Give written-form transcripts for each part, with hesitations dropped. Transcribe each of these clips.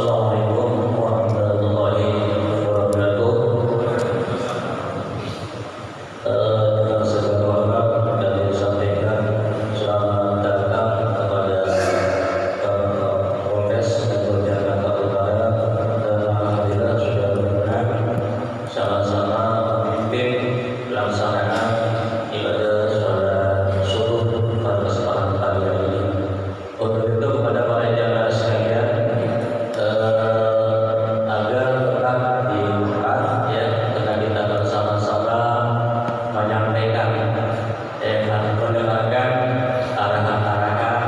Assalamualaikum warahmatullahi wabarakatuh. Dengan segala hormat dan disampaikan selamat datang kepada Polres Metro Jakarta Utara, dan alhamdulillah sudah berkenan sama-sama memimpin pelaksanaan ibadah sholat subuh pada kesempatan pagi hari ini. Untuk itu kepada para jamaah sekalian, agar tetap di tempat ya, karena kita bersama-sama menyampaikan mendengarkan arahan-arahan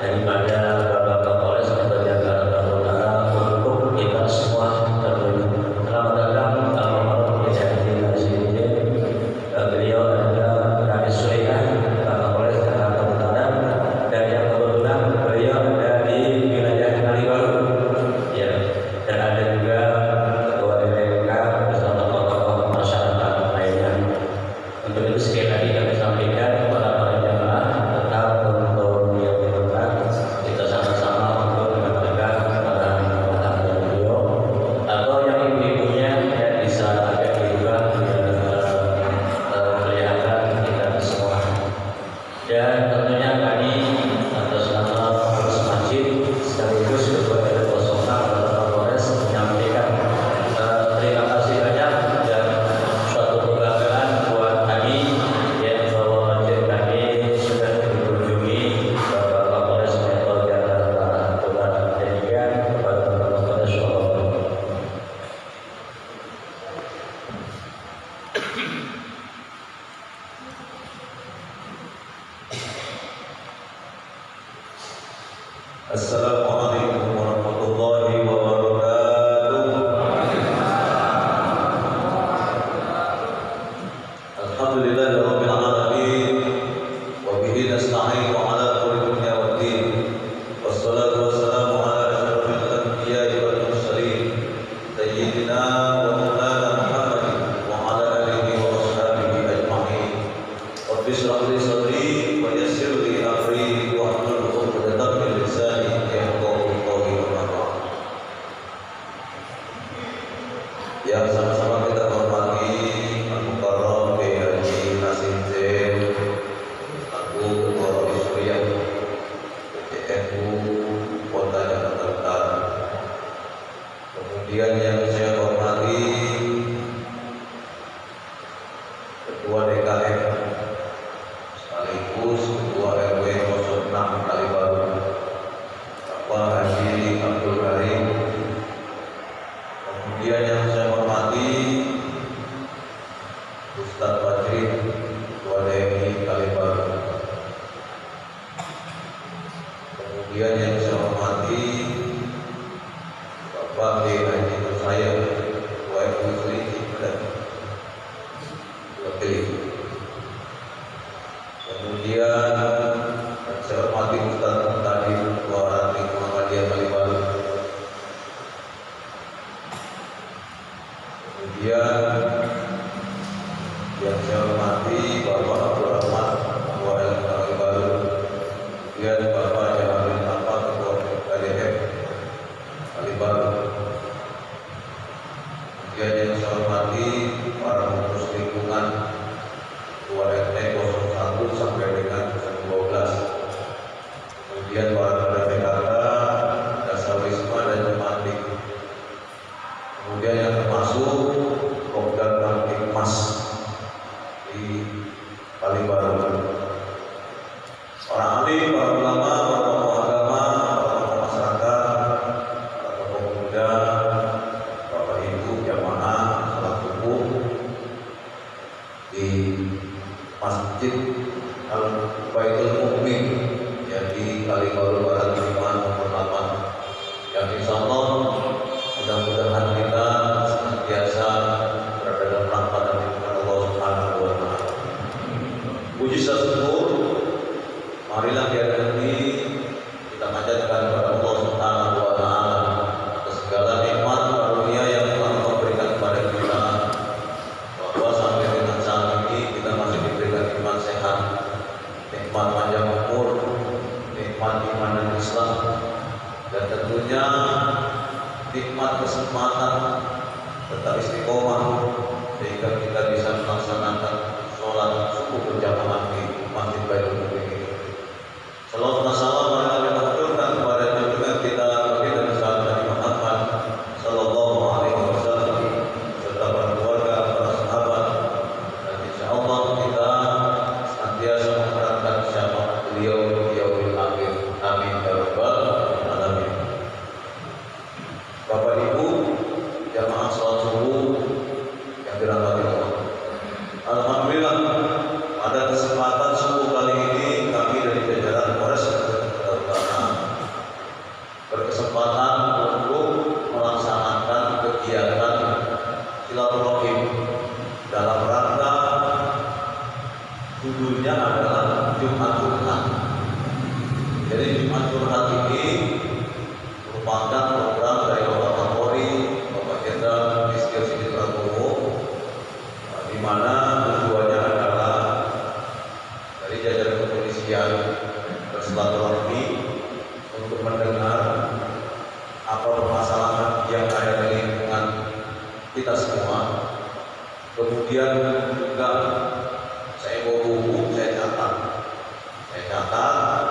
daripada Bapak Kapolres Metro Jakarta Utara untuk kita semua terwujud. Selamat datang Almarhum Haji Naziruddin. Beliau adalah Kadis Sulaiman Bapak Kapolres Jakarta Utara, dan yang kebetulan beliau ada di wilayah Kalibaru ya, dan ada juga ketua DPRK bersama tokoh-tokoh masyarakat lainnya. Untuk itu sekali lagi kami sampaikan kepada para jamaah tetap untuk yang di tempat, kita sama-sama untuk mendengarkan arahan dari beliau, atau yang ibu-ibunya ya bisa agak diubah biar kelihatan kita semua. Dan tentunya kami atas nama pengurus masjid sekaligus ketua RT 06 Bapak Kapolres menyampaikan terima kasih banyak dan suatu kebanggaan buat kami ya, bahwa masjid kami sudah dikunjungi Bapak Kapolres Metro Jakarta Utara. Demikian kepada Bapak Kapolres Shalom. Assalamualaikum warahmatullahi wabarakatuh. Alhamdulillahirabbil alamin wa bihi nasta'in ala umuri dunya waddin. Wassalatu wassalamu ala asyrafil anbiya'i wal mursalin sayyidina wa maulana Muhammadin wa ala alihi wa ashabihi ajma'in. Rabbi shrah li sadri wa yassir li amri wa hlul 'uqdatam min lisani yafqahu qawli. Yang sama-sama kita hormati Al-Mukarram Kiai Haji Naziruddin selaku Ketua Provisoriat PCNU Kota Jakarta Utara. Kemudian yang saya hormati Ketua DKM sekaligus Ketua RW 06 Kalibaru, Bapak Haji Abdul Karim. Kemudian yang saya hormati Ustadz Fajri, Ketua DMI Kalibaru. Kemudian yang saya hormati Bapak Kiai Haji Nursaya, Ketua MUI dan Wakil. Kemudian yang saya hormati Ustadz Muhtadi, Ketua Ranting Muhammadiyah Kalibaru. Kemudian yang saya hormati Bapak Abdul Rahman, Ketua LK Kalibaru. Kemudian Bapak Jamaludin Ahmad, Ketua KDM Kalibaru. Kemudian yang saya hormati para pengurus lingkungan Ketua RT 01 sampai dengan 12. Kemudian para PKK, Dasar Wisma dan Jematik. Kemudian yang termasuk Kopdar Kamtipmas di Kalibaru. Para ahli, para ulama, para tokoh agama, para tokoh masyarakat, para tokoh pemuda, bapak ibu jamaah salat subuh di Masjid Al-Baitul Mukmin yang di Kalibaru Barat 5 nomor 8, yang insyaallah mudah-mudahan kita senantiasa berada dalam rahmat dan lindungan Allah Subhanahu wa taala. Puji syukur, marilah di hari ini kita panjatkan kepada Allah Subhanahu wa taala atas segala nikmat karunia yang telah Allah berikan kepada kita, bahwa sampai dengan saat ini kita masih diberikan iman sehat, nikmat panjang umur, nikmat iman dan Islam, dan tentunya nikmat kesempatan tetap istiqomah sehingga kita bisa melaksanakan sholat subuh berjamaah di Masjid Baitul Muqmin ini. Salawat dan salam marilah kita haturkan kepada junjungan kita Nabi dan sahabat Nabi Muhammad sallallahu alaihi wasallam serta para keluarga, para sahabat, dan insyaallah kita senantiasa mengharapkan syafaat beliau di yaumil akhir. Amin ya rabbal alamin. Bapak Ibu jamaah salat subuh yang dirahmati Allah. Alhamdulillah pada kesempatan subuh kali ini kami dari jajaran Polres Jakarta Utara berkesempatan untuk melaksanakan kegiatan silaturahim dalam rangka judulnya adalah Jumat Curhat. Jadi Jumat Curhat ini merupakan program dari Bapak Kapolri, Bapak Jenderal Listio Sigit Prabowo, di mana tujuannya adalah dari jajaran kepolisian bersilaturahmi untuk mendengar apa permasalahan yang ada di lingkungan kita semua. Kemudian juga saya bawa buku, saya catat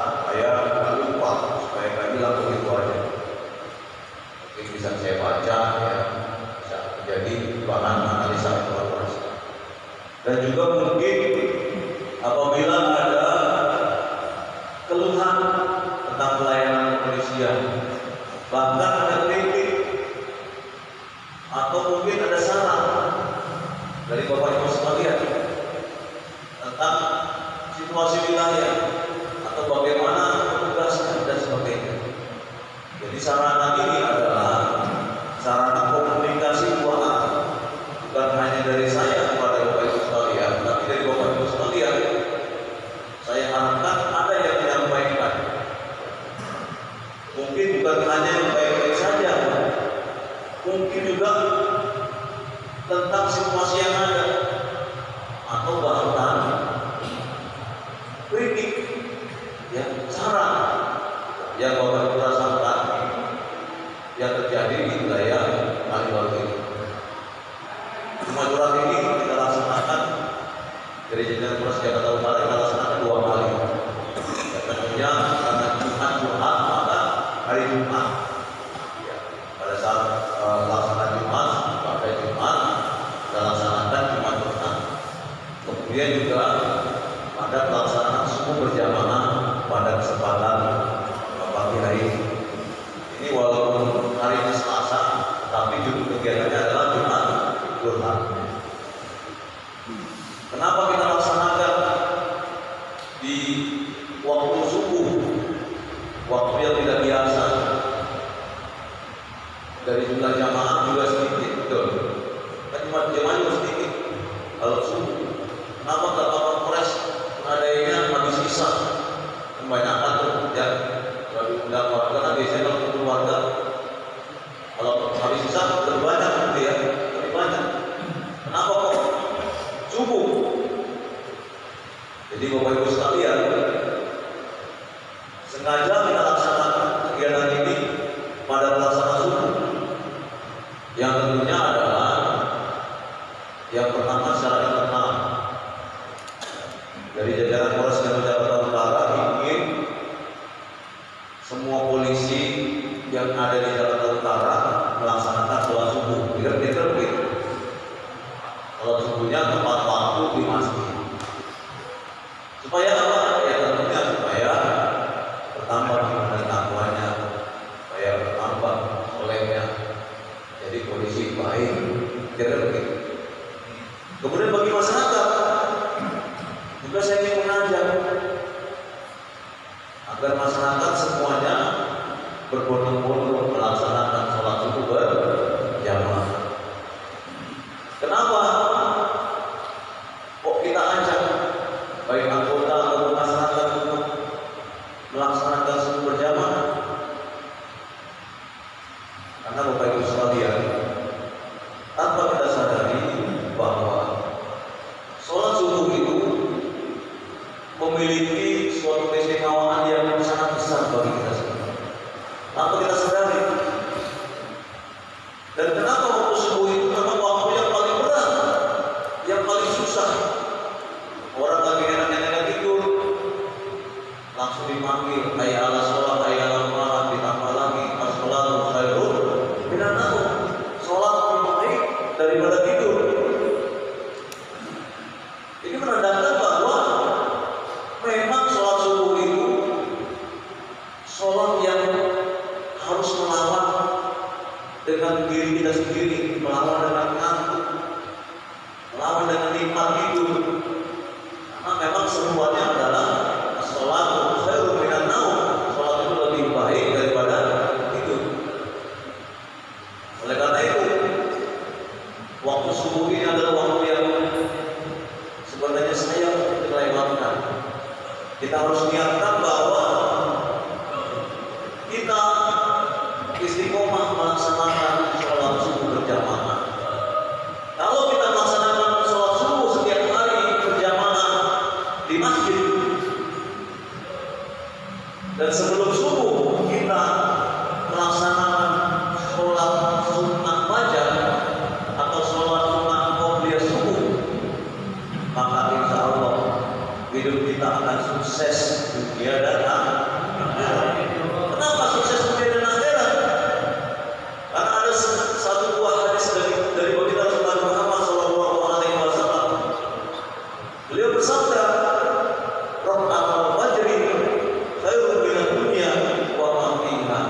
supaya nggak lupa, supaya nggak hilang begitu aja. Mungkin bisa saya baca ya, bisa menjadi bahan analisa evaluasi. Dan juga mungkin apabila ada keluhan tentang pelayanan kepolisian, bahkan ada kritik atau mungkin ada saran dari Bapak Ibu sekalian tentang situasi wilayah atau bagaimana tugasnya dan sebagainya. Jadi sarana ini adalah sarana komunikasi dua arah, bukan hanya dari saya kepada Bapak Ibu sekalian, tapi dari Bapak Ibu sekalian saya harapkan ada yang menyampaikan. Mungkin bukan hanya yang baik-baik saja, mungkin juga tentang situasi yang ada atau bahkan kritik, ya, saran yang Bapak Ibu rasakan yang terjadi di wilayah Kalibaru ini. Jumat Curhat ini kita laksanakan dari jajaran Polres Jakarta Utara, kita laksanakan 2 kali. Ya, tentunya karena Jumat Curhat maka hari Jumat, ya, pada saat pelaksanaan Jumat, pada Jumat kita laksanakan Jumat Curhat. Kemudian juga pada pelaksanaan subuh berjamaah pada kesempatan pagi hari ini. Ini walaupun hari ini Selasa, tapi judul kegiatannya adalah Jumat Curhat. Kenapa kita laksanakan di waktu subuh, waktu yang tidak biasa? Dari jumlah jamaah juga sedikit, betul. Kan jamaah juga sedikit. Kalau subuh, kenapa nggak Bapak Polres adanya habis sisa? Kebanyakan tuh ya, kalau undang warga kan biasanya kalau keluarga, kalau habis sisa lebih banyak gitu ya, lebih banyak. Kenapa kok subuh? Jadi Bapak Ibu sekalian, sengaja kita laksanakan kegiatan ini pada pelaksanaan subuh. Yang tentunya adalah yang pertama secara internal dari jajaran Polres Jakarta Utara ingin semua polisi yang ada di Jakarta Utara melaksanakan sholat subuh. Kira-kira begitu. Sholat subuhnya tepat waktu di masjid. Supaya apa? Ya tentunya supaya bertambah takwanya, supaya bertambah solehnya. Jadi polisi baik. Kira-kira begitu. Kemudian bagi masyarakat juga saya ingin mengajak agar masyarakat semuanya berbondong-bondong melaksanakan sholat subuh berjamaah. Kenapa? Kok kita ajak baik anggota atau masyarakat untuk melaksanakan subuh berjamaah? Karena Bapak Ibu sekalian, tanpa kita sadari bahwa sholat subuh itu memiliki suatu keistimewaan yang sangat besar bagi kita semua. Tanpa kita sadari, langsung dipanggil hayya 'alas shalah, hayya 'alal falah, ditambah lagi as-shalatu khairun minan naum. Salat lebih baik daripada tidur. Ini menandakan bahwa memang salat subuh itu salat yang harus melawan dengan diri kita sendiri, melawan dengan ngantuk, melawan dengan nikmat tidur. Karena memang semuanya adalah as-shalatu khairun minan naum. Salat itu lebih baik daripada tidur. Oleh karena itu, waktu subuh ini adalah waktu yang sebenarnya sayang untuk kita lewatkan. Kita harus niatkan bahwa kita istiqomah melaksanakan sholat subuh berjamaah. Kalau kita melaksanakan sholat subuh setiap hari berjamaah di masjid, dan sebelum subuh kita melaksanakan sholat sunnah fajar atau sholat sunnah qobliyah subuh, maka insya Allah hidup kita akan sukses dunia dan akhirat. Kenapa sukses dunia dan akhirat? Karena ada satu buah hadis dari baginda Rasulullah Muhammad SAW. Beliau bersabda, "Raka'atul fajri khairun minad dunya wa ma fiha."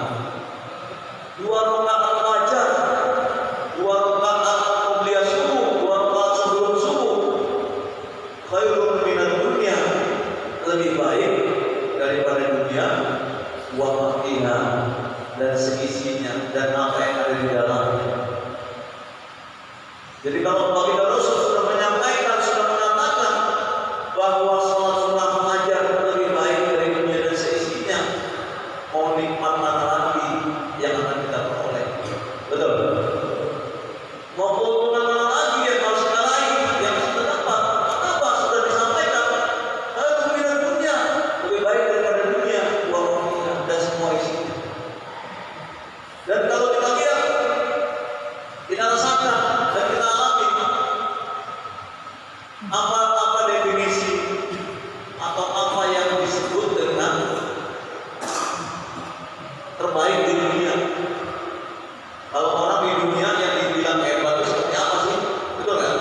Dua rakaat fajar, dua rakaat qobliyah subuh, dua rakaat sebelum subuh, khairun minad dunya, lebih baik daripada dunia, wa ma fiha, dan seisinya dan apa yang ada di dalamnya. Jadi kalau baginda Rasul sudah menyampaikan, sudah mengatakan bahwa sholat sunnah fajar lebih baik dari dunia dan seisinya, mau nikmat mana lagi yang akan kita peroleh? Betul? Mau keuntungan mana lagi yang harus kita raih, yang harus kita dapat? Kenapa? Sudah disampaikan, khairun minad dunya, lebih baik daripada dunia, wa ma fiha, dan semua isinya. Dan kalau kita lihat, kita rasakan dan kita alami apa definisi atau apa yang disebut dengan terbaik di dunia. Kalau orang di dunia yang dibilang hebat itu seperti apa sih? Betul kan?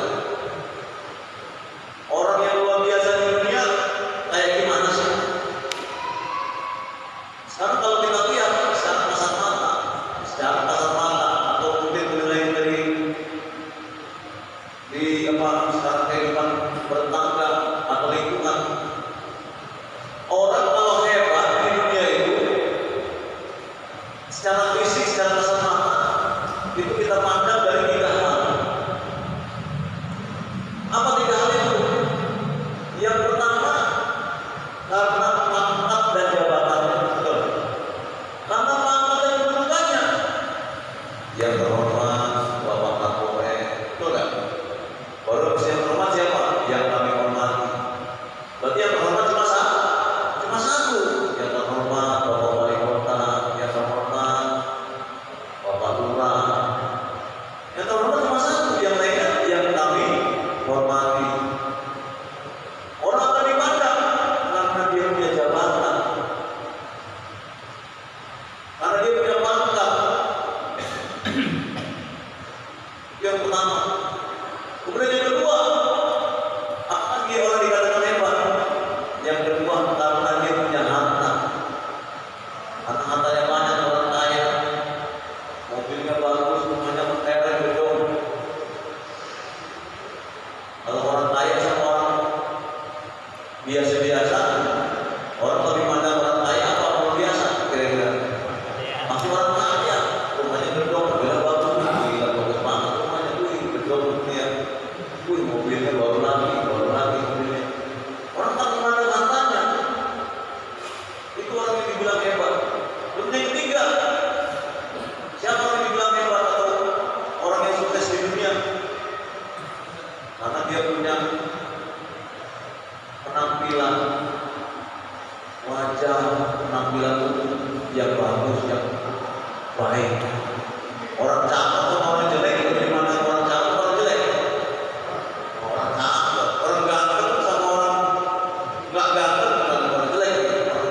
Orang yang luar biasa di dunia kayak gimana sih? Sekarang kalau kita lihat secara kasat mata atau mungkin menilai dari secara kehidupan bertangga atau lingkungan, orang kalau hebat di dunia itu secara fisik, secara kasat mata itu kita pandang dari 3 hal. Apa 3 hal itu? Yang pertama, karena pangkat dan jabatannya. Betul. Karena pangkat dan kedudukannya. Yang terhormat Bapak Kapolres, betul kan? Baru yang terhormat siapa? Yang kami hormati. Berarti yang terhormat cuma satu. Yang terhormat Bapak Wali Kota, yang terhormat Bapak Lurah. Yang terhormat cuma satu, yang lainnya yang kami hormati. Orang akan dipandang karena dia punya jabatan, karena dia punya pangkat. Yang pertama. Kemudian yang kedua, akan dia orang dikatakan hebat. Yang kedua, karena dia punya harta. Karena hartanya banyak, orang kaya, mobilnya bagus, rumahnya mentereng, gedung. Kalau orang kaya sama orang biasa-biasa, orang lebih pandang orang kaya apa orang biasa? Kira-kira masih orang kaya, rumahnya gedung, mobilnya bagus, gila bagus banget rumahnya, gedung dunia, mobilnya baru lagi mobilnya. Orang tak memandang hartanya, itu orang yang dibilang hebat. Terus yang ketiga, siapa yang dibilang hebat atau orang yang sukses di dunia? Karena dia punya penampilan wajah, penampilan tubuh yang bagus, yang baik. Orang cakep sama orang jelek, lebih mana orang cakep orang jelek? Orang cakep, orang ganteng sama orang nggak ganteng, bukan orang jelek. Orang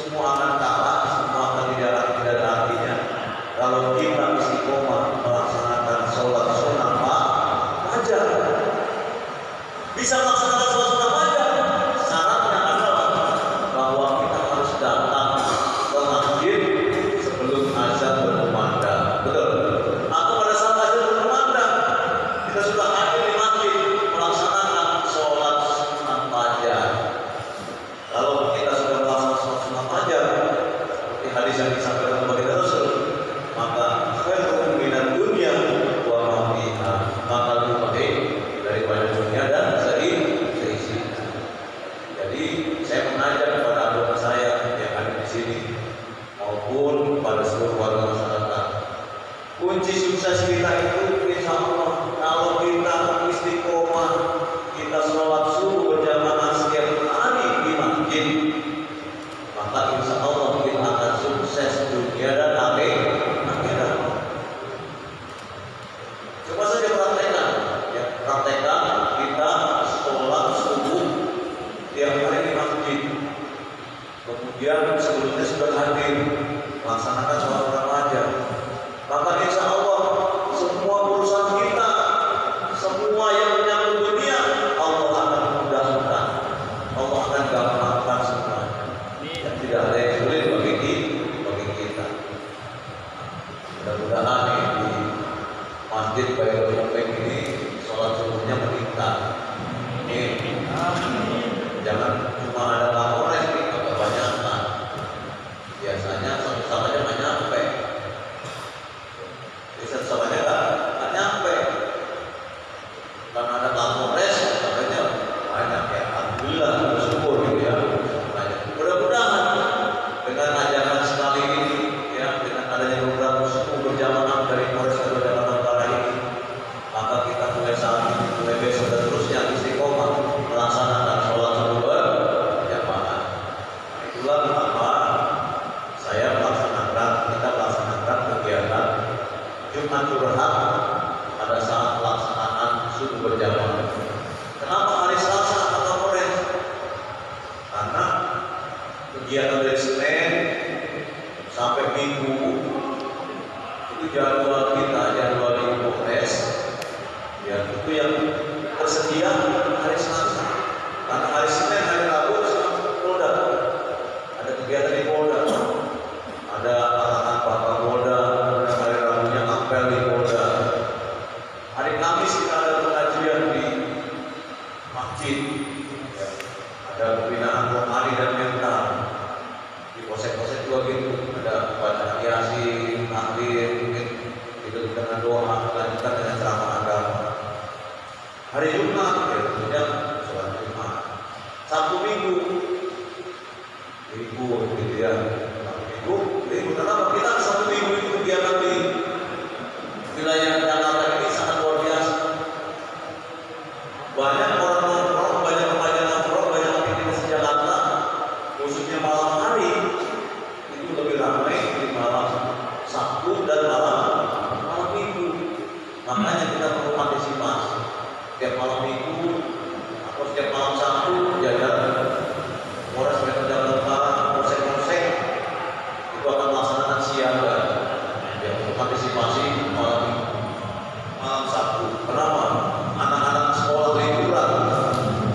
semua akan kalah, semua akan tidak ada artinya. Kalau kita istiqomah melaksanakan sholat sunnah fajar, bisa melaksanakan sholat sunnah fajar, syaratnya adalah bahwa kita harus datang ke masjid sebelum azan berkumandang. Betul? Atau pada saat azan berkumandang, kita sudah hadir di masjid melaksanakan sholat sunnah fajar. Kalau kita sudah melaksanakan sholat sunnah fajar, seperti hadis yang disampaikan oleh Rasul, maka khairun minad dunya wa ma fiha, maka lebih baik daripada dunia dan seisinya. Jadi saya mengajak kepada anggota saya yang ada di sini maupun pada seluruh warga masyarakat, kunci sukses kita itu insya Allah kalau kita istiqomah, kita sholat subuh berjamaah setiap hari di masjid, maka insya Allah kita akan sukses dunia dan akhirat. Coba saja praktekkan, ya, praktekkan kita sholat subuh tiap hari di masjid. Kemudian sebelumnya sudah hadir melaksanakan sholat fajar. Maka insya Allah semua urusan kita, semua yang menyangkut dunia, Allah akan mudahkan, Allah akan gampangkan semua. Dan tidak ada yang sulit bagi kita. Mudah-mudahan di Masjid Baitul Mu'min ini sholat subuhnya meningkat. Jangan cuma ada kapolres nih, agak banyakan. Biasanya satu-satu aja nggak nyampe. Satu-satu aja nggak nyampe. Karena ada kapolres, makanya banyak ya. Alhamdulillah, bersyukur gitu ya. Mudah-mudahan dengan ajaran sekali ini, ya, dengan adanya program subuh berjamaah dari Polres Jakarta Utara ini, maka kita mulai saat ini, mulai besok dan terusnya istiqomah melaksanakan sholat subuh berjamaah. Itulah mengapa kita melaksanakan kegiatan Jumat Curhat pada saat pelaksanaan subuh berjamaah. Kenapa hari Selasa atau Polres? Karena kegiatan dari Senin sampai Minggu itu jadwal kita, jadwal di Polres, ya itu yang tersedia hari Selasa. Karena hari Senin, hari Rabu Polda, ada kegiatan di Polda, ada arahan Bapak Polda, dan hari Rabunya apel di Polda. Hari Kamis kita ada pengajian di masjid, ya. Ada pembinaan rohani dan mental. Di posek-posek juga gitu, ada bacaan Yasin, takbir, itu dengan doa, lanjutkan dengan ceramah agama. Hari Jumat, ya tentunya sholat Jumat. Sabtu Minggu, libur gitu ya. Sabtu Minggu, libur. Kenapa? Kita Sabtu Minggu itu kegiatan di wilayah Jakarta ini sangat luar biasa. Banyak orang nongkrong, banyak remaja nongkrong, banyak aktivitas di Jakarta, khususnya malam hari itu lebih ramai di malam Sabtu dan malam Minggu. Makanya kita perlu antisipasi. Setiap malam Minggu atau setiap malam Sabtu jalan Polres Jakarta Utara, polsek-polsek itu akan melaksanakan siaga, ya, untuk antisipasi malam Sabtu. Kenapa? Anak-anak sekolah liburan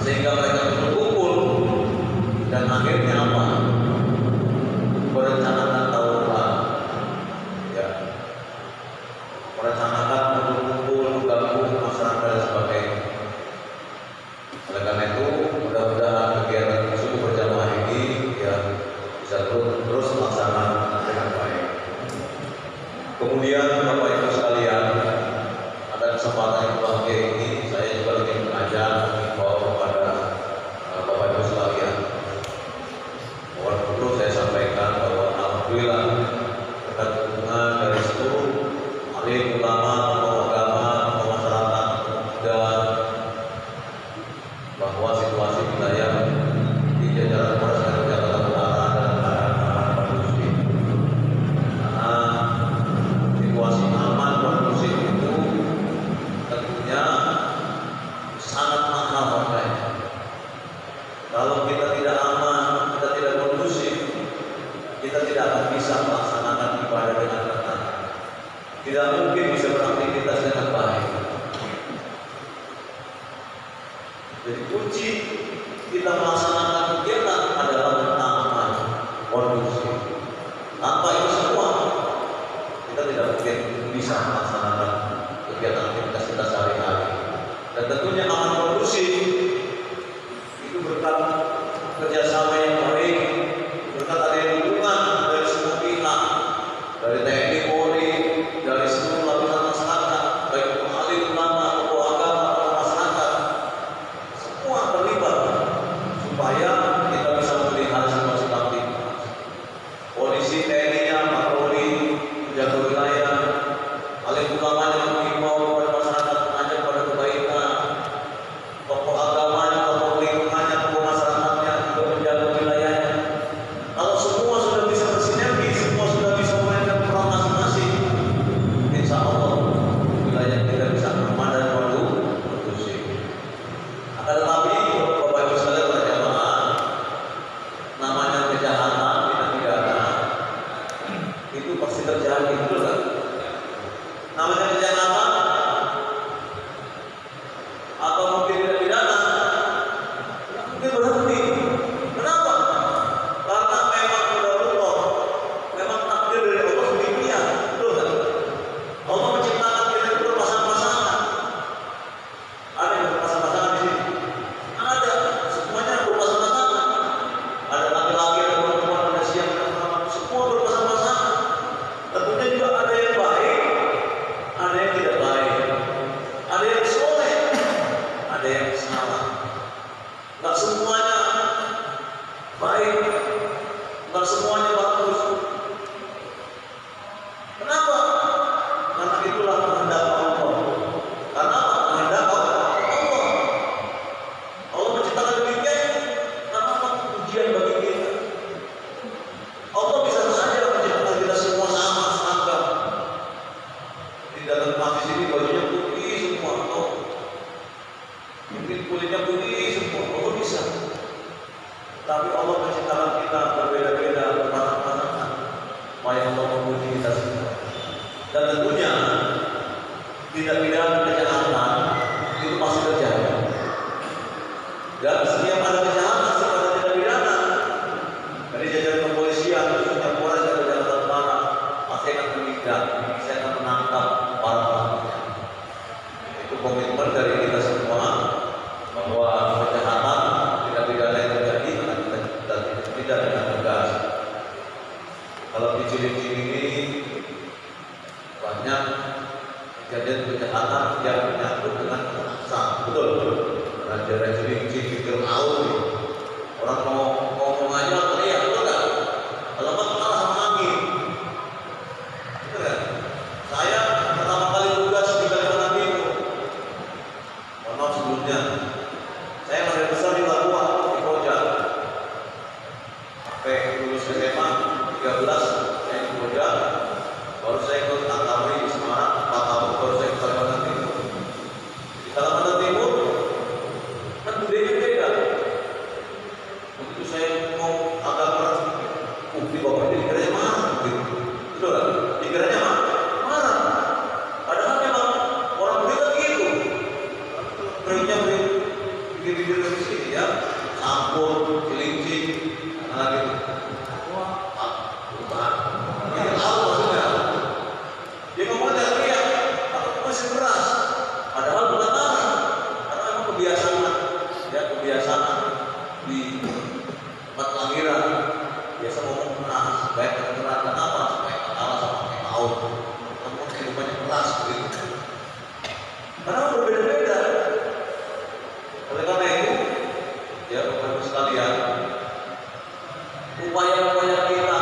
sehingga mereka berkumpul dan akhirnya apa? Merencanakan tawuran, ya, merencanakan berkumpul, gabung masyarakat dan sebagainya. Oleh karena itu, mudah-mudahan kegiatan subuh berjamaah ini ya bisa terus melaksanakan dengan baik. Kemudian Bapak Ibu sekalian, ada kesempatan yang berbahagia ini, saya juga ingin mengajak bahwa kepada Bapak Ibu sekalian, mohon dulu saya sampaikan bahwa alhamdulillah berkat dukungan dari seluruh alim ulama, tokoh agama, tokoh masyarakat, dan bahwa situasi wilayah di jajaran Polres Jakarta Utara dan keadaan kondusif. Karena situasi aman kondusif itu tentunya sangat mahal harganya. Kalau kita tidak aman, kita tidak kondusif, bisa melaksanakan ibadah dengan tenang, tidak mungkin bisa beraktivitas dengan baik. Jadi kunci kita melaksanakan kegiatan adalah aman, kondusif. Tanpa itu semua kita tidak mungkin bisa melaksanakan kegiatan aktivitas kita sehari-hari. Dan tentunya aman kondusif itu berkat kerjasama yang baik, berkat adanya dukungan dari semua pihak, dari TNI, Polri, dari seluruh lapisan masyarakat, baik itu alim, ulama, tokoh agama, tokoh masyarakat, semua terlibat supaya kita bisa memelihara situasi tertib. Polisi, TNI-nya, patroli, penjaga wilayah, alim ulamanya mengimbau kepada masyarakat, mengajak pada kebaikan, tokoh agamanya, tokoh lingkungannya, tokoh masyarakatnya juga menjaga wilayahnya. Kalau semua sudah bisa bersinergi, semua sudah bisa memainkan peran masing-masing, insya Allah wilayah kita bisa aman dan kondusif. Akan tetapi Bapak Ibu sekalian berjamaah, namanya kejahatan tidak pidana itu pasti terjadi, betul kan? Namanya kejahatan atau mungkin tidak pidana, mungkin berhenti. Kenapa? Karena memang qadarullah, memang takdir dari Allah demikian, betul kan? Allah menciptakan kita itu berpasang-pasangan. Ada yang berpasang-pasangan di sini? Ada, semuanya berpasang-pasangan. Ada laki-laki, ada perempuan, ada siang, ada malam, semua berpasang-pasangan. Tentunya juga ada yang baik, ada yang tidak baik, ada yang soleh, ada yang salah. Nggak semuanya baik, nggak semuanya bagus. Kenapa? Karena itulah kehendak Allah. Karena apa? Kehendak Allah. Allah menciptakan demikian karena apa? Ujian bagi kita. Allah bisa saja menciptakan kita semua sama, seragam. Di dalam masjid sini bajunya putih semua, oh. Mungkin kulitnya putih semua, Allah bisa. Tapi Allah menciptakan kita berbeda-beda, berpasang-pasangan. Supaya Allah memuji kita semua. Dan tentunya tidak pidana kejahatan itu pasti terjadi. Dan setiap ada kejahatan, setiap ada tidak pidana. Dari jajaran kepolisian, khususnya Polres dan Jakarta Utara, pasti akan menindak, saya akan menangkap para pelakunya. Itu komitmen dari kita semua bahwa kejahatan tidak pidana yang terjadi akan kita tidak dengan tegas. Kalau di Cilincing ini banyak kejadian kejahatan yang menyangkut dengan kekerasan, betul? Raja Cilincing, Fir'aun, orang mau ngomong aja teriak, betul kan? Kalau nggak kalah sama angin, betul kan? Saya pertama kali tugas di Kalimantan Timur, mohon maaf sebelumnya, saya masih besar di Papua, di Koja, sampai lulus SMA 13, saya di Koja, baru saya ikut Angkabri di Semarang, 4 tahun baru saya ke Kalimantan Timur. Di Kalimantan Timur kan budayanya beda. Begitu saya mau agak keras, di bawah ini dikiranya marah, gitu. Betul kan? Dikiranya marah. Padahal memang orang beda gitu. Berinya video dari sini ya, campur, Cilincing, karena gitu. Wah, ini tahu maksudnya. Dia ngomongnya teriak, aku masih keras. Padahal bukan marah, karena memang kebiasaan di tempat kelahiran biasa ngomong keras, baik keras. Kenapa? Supaya kalah sama yang tahu. Kamu kehidupannya keras begitu. Karena berbeda-beda. Oleh karena itu, ya Bapak-Ibu sekalian, upaya-upaya kita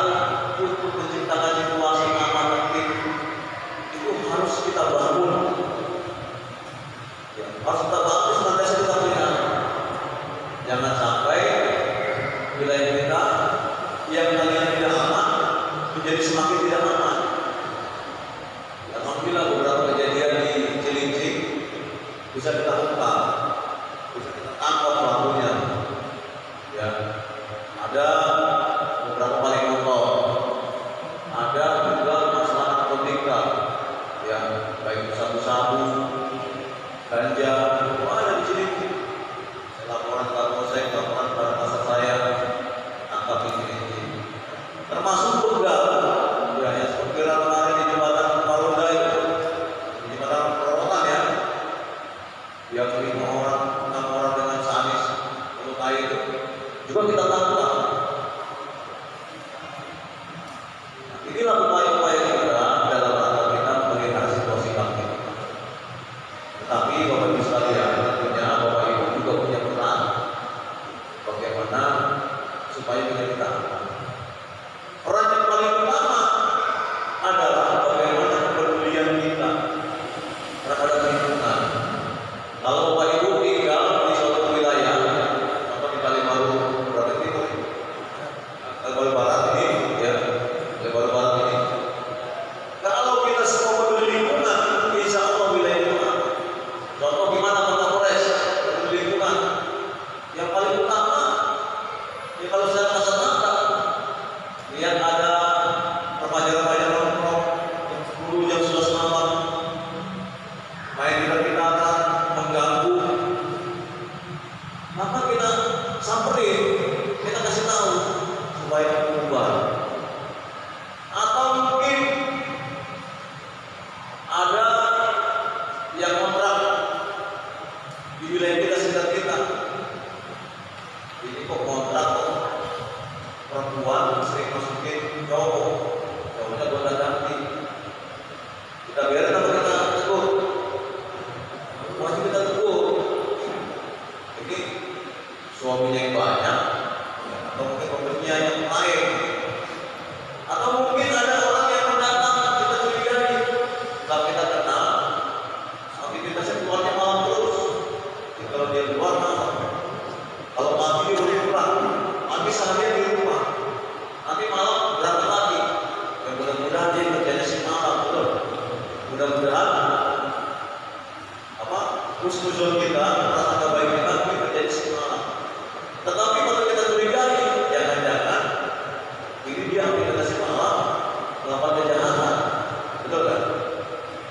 untuk menciptakan situasi aman tertib itu harus kita bangun. Ya, harus kita bangun senantiasa kita pelihara. Jangan sampai wilayah kita yang tadinya tidak aman menjadi semakin tidak aman. Alhamdulillah beberapa kejadian di Cilincing bisa kita ungkap, bisa kita tangkap pelakunya. Ya, ada beberapa paling ada remaja-remaja nongkrong jam 10, jam 11 malam, main di kita akan mengganggu, maka kita samperin, kita kasih tahu supaya berubah. Atau mungkin ada yang kontrak di wilayah kita, sekitar kita, ini kok kontrak perempuan sering masukin cowoknya gonta ganti, kita biarin apa kita tegur, masih kita tegur. Ini suaminya yang banyak, atau mungkin pembelinya yang lain, atau mungkin ada orang yang mendatang kita curigai, kalau kita kenal, aktivitasnya keluarnya malam terus. Jadi kalau dia keluar malam, kalau pagi dia boleh pulang, pagi saatnya di rumah, nanti malam berangkat lagi. Ya mudah-mudahan dia kerjanya si malam, betul. Mudah-mudahan husnuzon kita, prasangka baik kita terjadi si malam. Tetapi kalau kita curigai, jangan-jangan ini dia aktivitas si malam melakukan kejahatan, betul kan?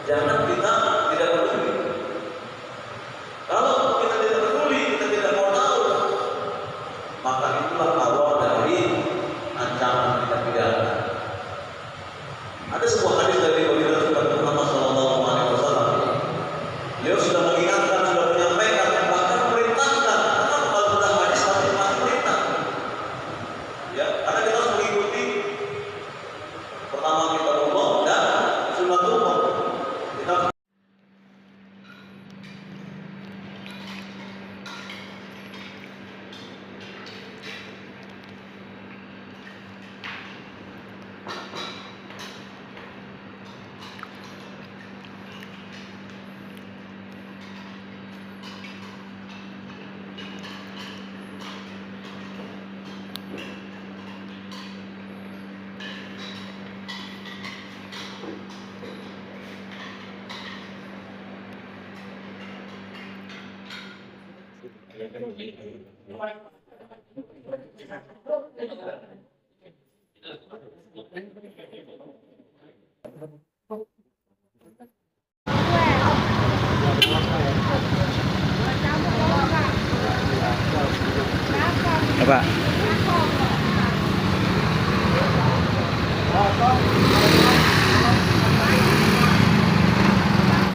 Jangan kita tidak peduli. Kalau kita tidak peduli, kita tidak mau tahu, maka itulah awal dari ancaman kita pidana. Ada sebuah hadis dari Rasulullah Muhammad SAW. Beliau sudah mengingatkan, sudah menyampaikan, bahkan memerintahkan. Kenapa kalau sudah hadis masih perintah? Ya, karena kita harus mengikuti pertama kita Allah dan sunnatullah. Kita Apa?